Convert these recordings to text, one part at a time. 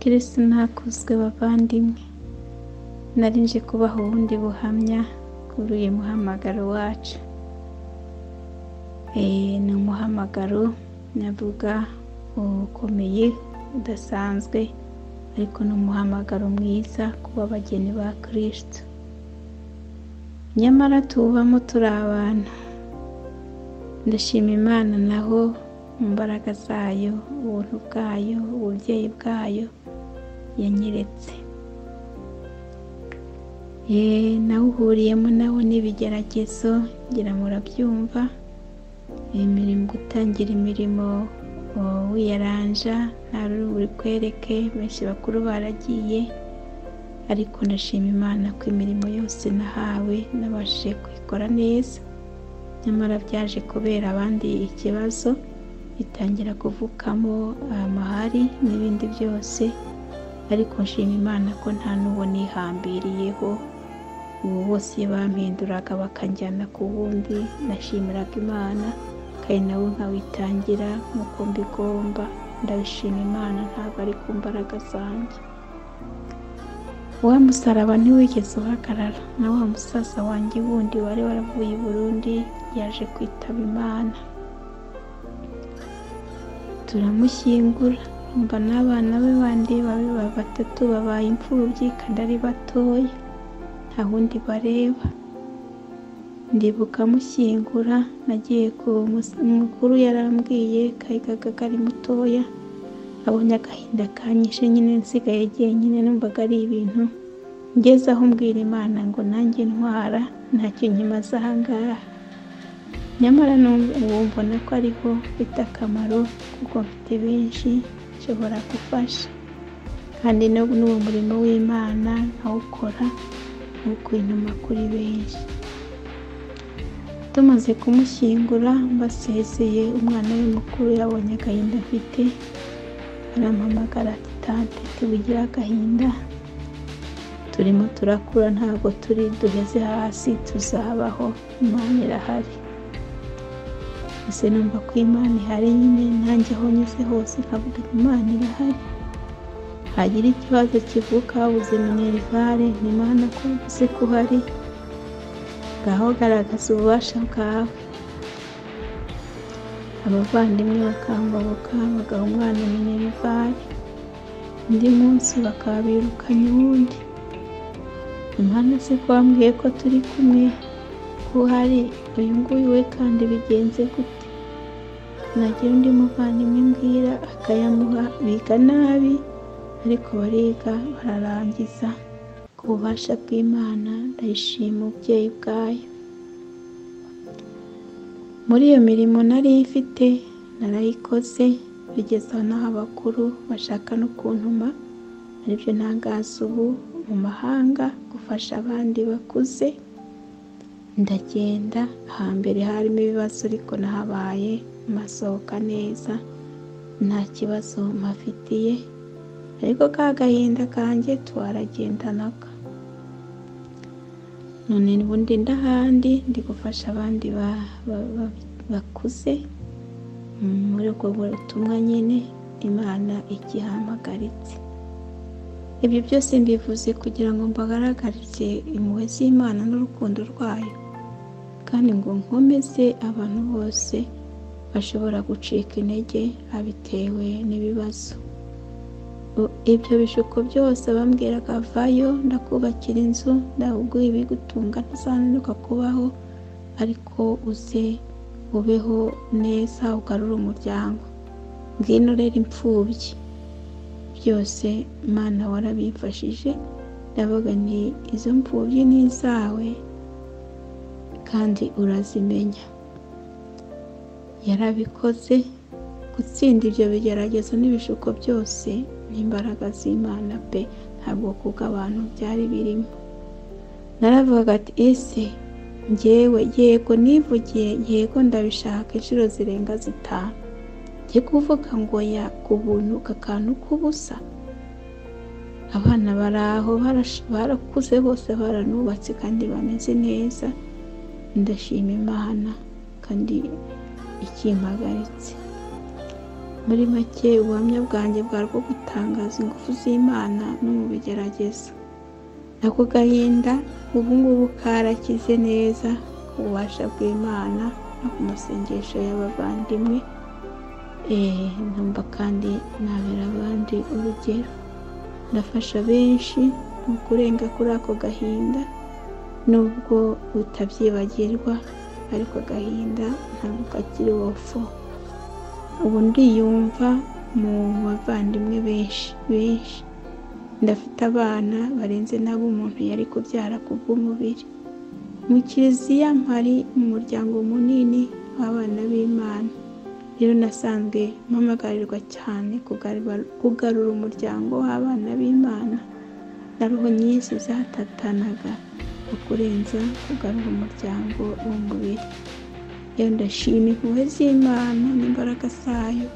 Kristo nakuzwe bavandimwe, nari nje kubaha ubundi buhamya kuri uyu muhamagaro wacu. Ni umuhamagaro navuga ukomeye udasanzwe, ariko ni umuhamagaro mwiza kuba abageni ba Kristo. Nyamara tubamo turi abantu. Ndashima Imana naho mu mbaraga zayo, ubuntu bwayo, ububyeyi bwayo yanyeretse. Nawuhuriyemo nawo n'ibigeragezo, ngira murabyumva. Gutangira imirimo wiyaranja, nta ruri kwereke, benshi bakuru baragiye, ariko ndashima Imana ko imirimo yose nahawe nabashije kuyikora neza. Nyamara byaje kubera abandi ikibazo, bitangira kuvukamo amahari n'ibindi byose, ariko nshima Imana ko nta n'uwo nihambiriyeho. Ubu bose bampinduraga bakanjyana ku wundi, nashimiraga Imana kandi nawe nkawitangira nk'uko mbigomba. Ndabishima Imana, ntabwo ari ku mbaraga zanjye. Wa musaraba ntiwigeze uhagarara, na wa musaza wanjye wundi wari waravuye i Burundi yaje kwitaba Imana. Turamushyingura, mba n'abana be bandi batatu babaye imfubyi kandi ari batoya, nta wundi bareba. Ndibuka mushyingura, nagiye ku mukuru yarambwiye kayigaga kari mutoya, abonye agahinda kanyishe nyine nsigaye jyenyine, numvaga ari ibintu ngeze aho mbwira Imana ngo nanjye ntwara ntacyo nkimaze aha ngaha. Nyamara ubu mbona ko ariho mfite akamaro, kuko mfite benshi nshobora gufasha, kandi n'uwo murimo w'Imana nkawukora nk'uko intuma kuri benshi. Tumaze kumushyingura, mbasezeye, umwana we mukuru yabonye agahinda mfite, arampamagara ati tante tubigira agahinda, turimo turakura, ntabwo turi duheze hasi, tuzabaho, Imana irahari. Ese numva ko Imana ihari nyine, nanjye aho nyuze hose nkavuga Imana irahari. Hagira ikibazo kivuka wabuze minerivare, ni Imana ko uzi ko uhari, ngaho garagaza ububasha bwawe. Abavandimwe bakambabuka bagaha umwana minerivare, undi munsi bakaba birukanye uwundi. Imana se ko wambwiye ko turi kumwe, ko uhari, uyu nguyu we kandi bigenze gute? Nagira undi muvandimwe mbwira akayamuha, biga nabi ariko bariga bararangiza. Ku bubasha bw'Imana ndayishima ububyeyi bwayo. Muri iyo mirimo nari mfite narayikoze, bigeza n'aho abakuru bashaka no kuntuma, aribyo ntangaza ubu mu mahanga gufasha abandi bakuze. Ndagenda, hambere harimo ibibazo ariko nahabaye masohoka neza, nta kibazo mpafitiye, ariko ka gahinda kanjye twaragendanaga. None ubundi ndahandi ndi gufasha abandi bakuze, muri ubwo butumwa nyine Imana igihamagaritse. Ibyo byose mbivuze kugira ngo mbagaragarize impuhwe z'Imana n'urukundo rwayo, kandi ngo nkomeze abantu bose bashobora gucika intege abitewe n'ibibazo. Ibyo bishuko byose bambwiraga vayo, ndakubakira inzu, ndaguha ibigutunga, ntuzananirwa kubaho, ariko uze ubeho neza, ugarure umuryango, ngwino rero imfubyi. Byose Imana warabimfashije, ndavuga nti izo mfubyi ni izawe kandi urazimenya. Yarabikoze. Gutsinda ibyo bigeragezo n'ibishuko byose n'imbaraga z'Imana pe, ntabwo kubw'abantu byari birimo. Naravuga ati ese njyewe, yego nivugiye, yego ndabishaka inshuro zirenga 5, njye kuvuga ngo ya ku buntu kakantu k'ubusa. Abana baraho barakuze bose, baranubatse kandi bameze neza. Ndashima Imana kandi ikimpagaritse. Muri make ubuhamya bwanjye bwari bwo gutangaza ingufu z'Imana no mu bigerageza. Ako gahinda ubu ngubu karakize neza ku bubasha bw'Imana no ku masengesho y'abavandimwe. Numva kandi nabera abandi urugero. Ndafasha benshi mu kurenga kuri ako gahinda, nubwo utabyibagirwa ariko agahinda ntabwo kakiri wofu. Ubu ndiyumva mu bavandimwe benshi. Ndafite abana barenze nabo umuntu yari kubyara kubw'umubiri. Mu kiliziya mpari mu muryango munini w'abana b'Imana. Rero nasanzwe mpamagarirwa cyane kugarura umuryango w'abana b'Imana. Na roho nyinshi zatatanaga kurenza kugarura umuryango w'umubiri. Iyo ndashima impuhwe z'Imana n'imbaraga zayo,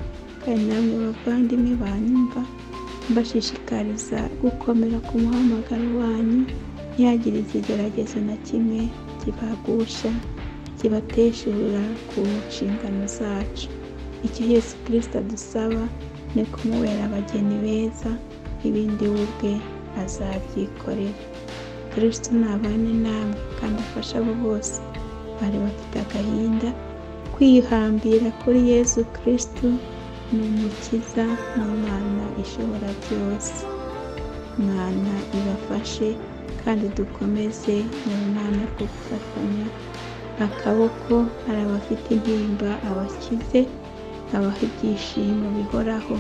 kandi namwe bavandimwe banyumva, mbashishikariza gukomera ku muhamagaro wanyu, ntihagire ikigeragezo na kimwe kibagusha, kibateshura ku nshingano zacu. Icyo Yesu Kristo adusaba ni kumubera abageni beza, ibindi we ubwe azabyikorera. Kristo nabane namwe kandi afashe abo bose bari bafite agahinda kwihambira kuri Yesu Kristo, ni umukiza n'Imana ishobora byose. Imana ibafashe kandi dukomeze mu Mana bwo gufatanya akaboko. Hari abafite intimba abakize, abaha ibyishimo bihoraho.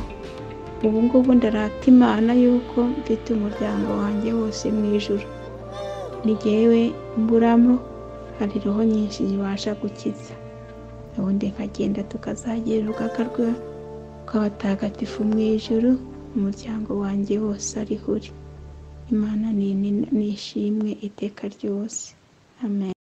Ubu ngubu ndarata Imana yuko mfite umuryango wanjye wose mu ijuru. Ni jyewe mburamo, hari roho nyinshi zibasha gukiza. Ubundi nkagenda tukazagira urugaga rw'abatagatifu mu ijuru, umuryango wanjye wose ariho uri. Imana nishimwe iteka ryose. Amen.